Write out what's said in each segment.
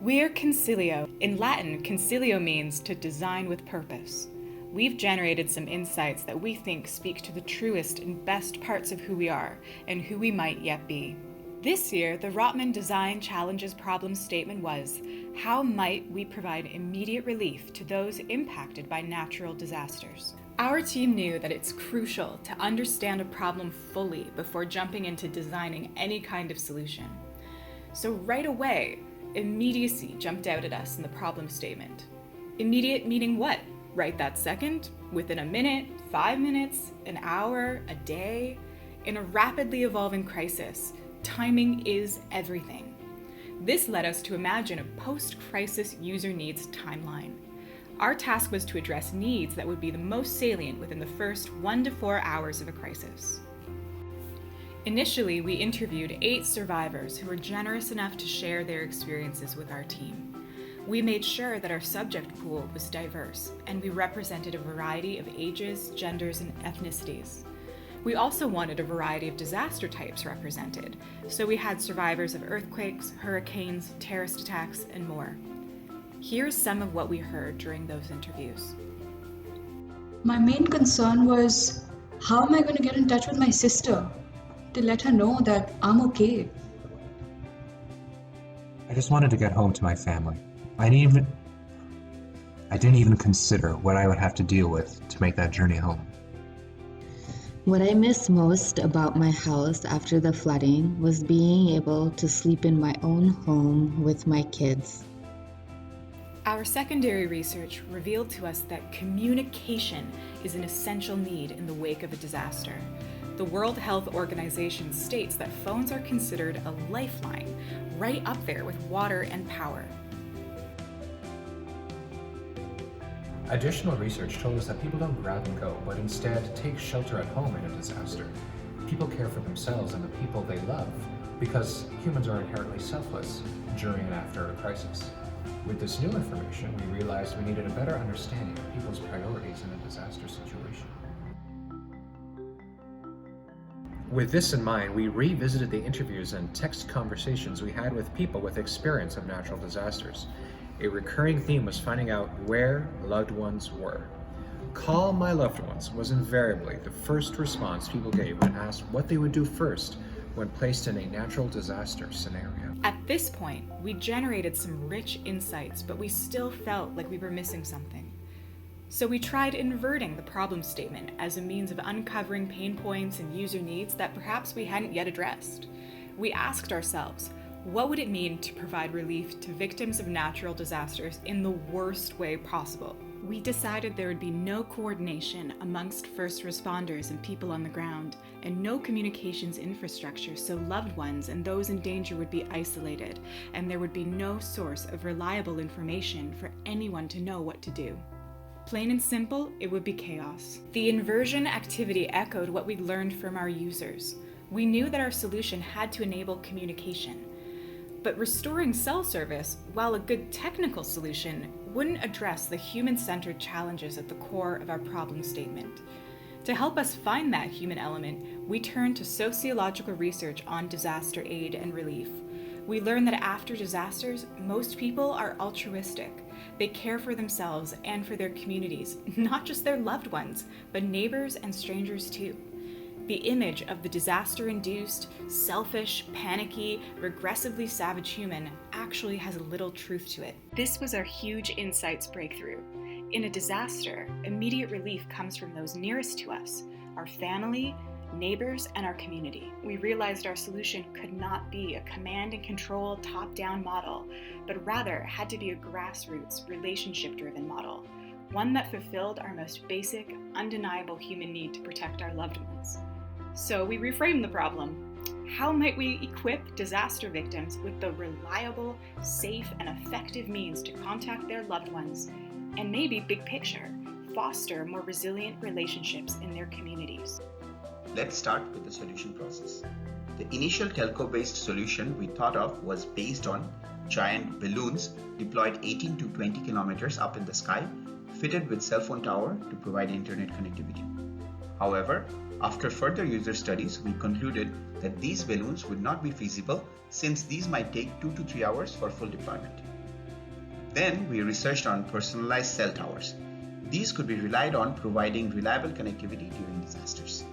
We're Consilio. In Latin, Consilio means to design with purpose. We've generated some insights that we think speak to the truest and best parts of who we are and who we might yet be. This year, the Rotman Design Challenges problem statement was, how might we provide immediate relief to those impacted by natural disasters? Our team knew that it's crucial to understand a problem fully before jumping into designing any kind of solution. So right away, immediacy jumped out at us in the problem statement. Immediate meaning what? Right that second? Within a minute? 5 minutes? An hour? A day? In a rapidly evolving crisis, timing is everything. This led us to imagine a post-crisis user needs timeline. Our task was to address needs that would be the most salient within the first 1 to 4 hours of a crisis. Initially, we interviewed 8 survivors who were generous enough to share their experiences with our team. We made sure that our subject pool was diverse, and we represented a variety of ages, genders, and ethnicities. We also wanted a variety of disaster types represented, so we had survivors of earthquakes, hurricanes, terrorist attacks, and more. Here's some of what we heard during those interviews. My main concern was, how am I going to get in touch with my sister to let her know that I'm okay? I just wanted to get home to my family. I didn't even consider what I would have to deal with to make that journey home. What I miss most about my house after the flooding was being able to sleep in my own home with my kids. Our secondary research revealed to us that communication is an essential need in the wake of a disaster. The World Health Organization states that phones are considered a lifeline, right up there with water and power. Additional research told us that people don't grab and go, but instead take shelter at home in a disaster. People care for themselves and the people they love because humans are inherently selfless during and after a crisis. With this new information, we realized we needed a better understanding of people's priorities in a disaster situation. With this in mind, we revisited the interviews and text conversations we had with people with experience of natural disasters. A recurring theme was finding out where loved ones were. Call my loved ones was invariably the first response people gave when asked what they would do first when placed in a natural disaster scenario. At this point, we generated some rich insights, but we still felt like we were missing something. So we tried inverting the problem statement as a means of uncovering pain points and user needs that perhaps we hadn't yet addressed. We asked ourselves, what would it mean to provide relief to victims of natural disasters in the worst way possible? We decided there would be no coordination amongst first responders and people on the ground, and no communications infrastructure, so loved ones and those in danger would be isolated, and there would be no source of reliable information for anyone to know what to do. Plain and simple, it would be chaos. The inversion activity echoed what we'd learned from our users. We knew that our solution had to enable communication. But restoring cell service, while a good technical solution, wouldn't address the human-centered challenges at the core of our problem statement. To help us find that human element, we turned to sociological research on disaster aid and relief. We learned that after disasters, most people are altruistic. They care for themselves and for their communities, not just their loved ones, but neighbors and strangers too. The image of the disaster-induced, selfish, panicky, regressively savage human actually has little truth to it. This was our huge insights breakthrough. In a disaster, immediate relief comes from those nearest to us, our family, neighbors, and our community. We realized our solution could not be a command and control top-down model, but rather had to be a grassroots, relationship-driven model, one that fulfilled our most basic, undeniable human need to protect our loved ones. So we reframed the problem. How might we equip disaster victims with the reliable, safe, and effective means to contact their loved ones, and maybe big picture, foster more resilient relationships in their communities? Let's start with the solution process. The initial telco-based solution we thought of was based on giant balloons deployed 18 to 20 kilometers up in the sky, fitted with cell phone tower to provide internet connectivity. However, after further user studies, we concluded that these balloons would not be feasible since these might take 2 to 3 hours for full deployment. Then we researched on personalized cell towers. These could be relied on providing reliable connectivity during disasters.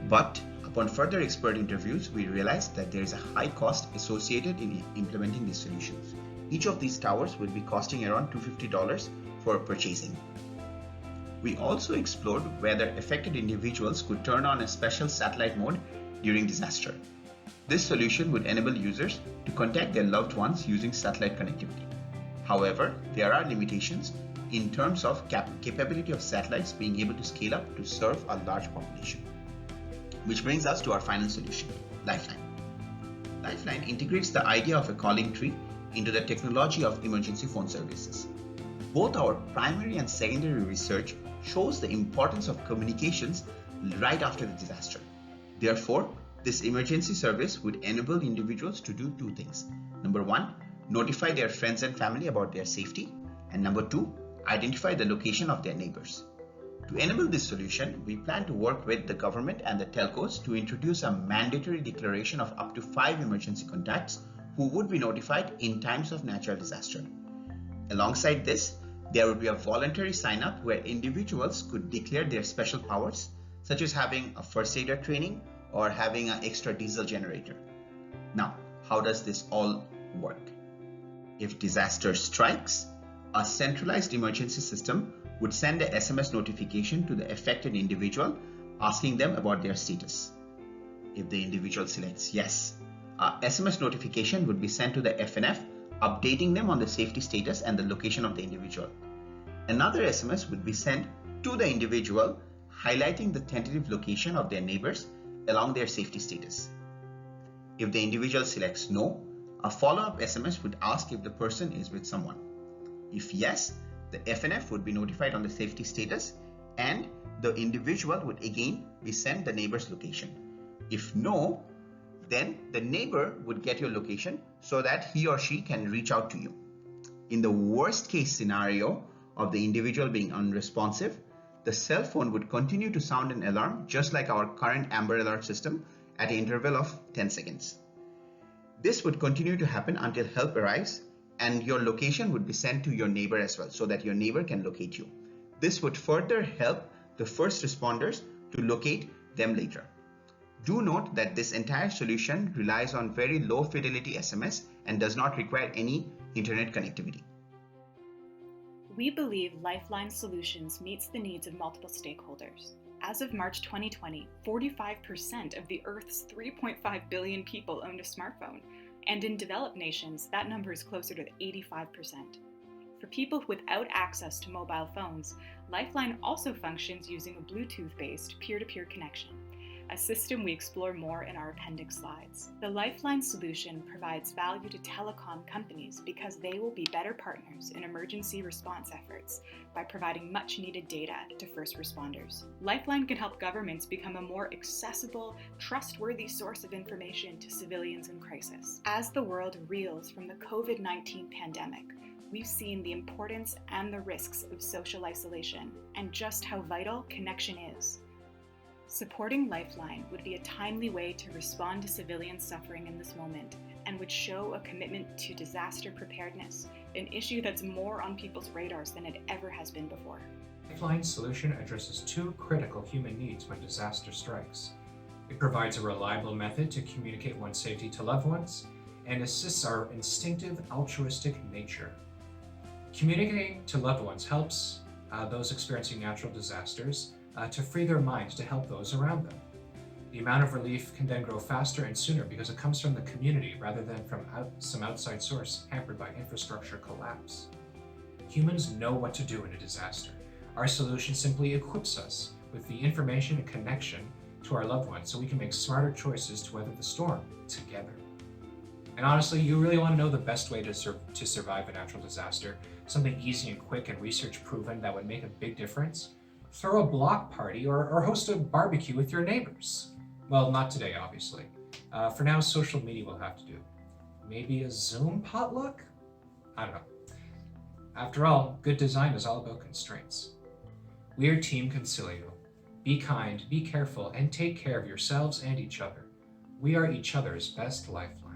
But upon further expert interviews, we realized that there is a high cost associated in implementing these solutions. Each of these towers will be costing around $250 for purchasing. We also explored whether affected individuals could turn on a special satellite mode during disaster. This solution would enable users to contact their loved ones using satellite connectivity. However, there are limitations in terms of capability of satellites being able to scale up to serve a large population. Which brings us to our final solution, Lifeline. Lifeline integrates the idea of a calling tree into the technology of emergency phone services. Both our primary and secondary research shows the importance of communications right after the disaster. Therefore, this emergency service would enable individuals to do two things. Number one, notify their friends and family about their safety. And number two, identify the location of their neighbors. To enable this solution, we plan to work with the government and the telcos to introduce a mandatory declaration of up to 5 emergency contacts who would be notified in times of natural disaster. Alongside this, there would be a voluntary sign-up where individuals could declare their special powers, such as having a first aider training or having an extra diesel generator. Now, how does this all work? If disaster strikes, a centralized emergency system would send a SMS notification to the affected individual asking them about their status. If the individual selects yes, a SMS notification would be sent to the FNF updating them on the safety status and the location of the individual. Another SMS would be sent to the individual highlighting the tentative location of their neighbors along their safety status. If the individual selects no, a follow-up SMS would ask if the person is with someone. If yes, the FNF would be notified on the safety status and the individual would again be sent the neighbor's location. If no, then the neighbor would get your location so that he or she can reach out to you. In the worst case scenario of the individual being unresponsive, the cell phone would continue to sound an alarm just like our current Amber Alert system at an interval of 10 seconds. This would continue to happen until help arrives and your location would be sent to your neighbor as well so that your neighbor can locate you. This would further help the first responders to locate them later. Do note that this entire solution relies on very low fidelity SMS and does not require any internet connectivity. We believe Lifeline Solutions meets the needs of multiple stakeholders. As of March 2020, 45% of the Earth's 3.5 billion people owned a smartphone, and in developed nations, that number is closer to 85%. For people without access to mobile phones, Lifeline also functions using a Bluetooth-based peer-to-peer connection, a system we explore more in our appendix slides. The Lifeline solution provides value to telecom companies because they will be better partners in emergency response efforts by providing much-needed data to first responders. Lifeline can help governments become a more accessible, trustworthy source of information to civilians in crisis. As the world reels from the COVID-19 pandemic, we've seen the importance and the risks of social isolation and just how vital connection is. Supporting Lifeline would be a timely way to respond to civilians suffering in this moment and would show a commitment to disaster preparedness, an issue that's more on people's radars than it ever has been before. Lifeline's solution addresses two critical human needs when disaster strikes. It provides a reliable method to communicate one's safety to loved ones and assists our instinctive altruistic nature. Communicating to loved ones helps those experiencing natural disasters to free their minds to help those around them. The amount of relief can then grow faster and sooner because it comes from the community rather than from some outside source hampered by infrastructure collapse. Humans know what to do in a disaster. Our solution simply equips us with the information and connection to our loved ones so we can make smarter choices to weather the storm together. And honestly, you really want to know the best way to survive a natural disaster, something easy and quick and research proven that would make a big difference? Throw a block party or host a barbecue with your neighbors. Well, not today, obviously. For now, social media will have to do. Maybe a Zoom potluck? I don't know. After all, good design is all about constraints. We are Team Consilio. Be kind, be careful, and take care of yourselves and each other. We are each other's best lifeline.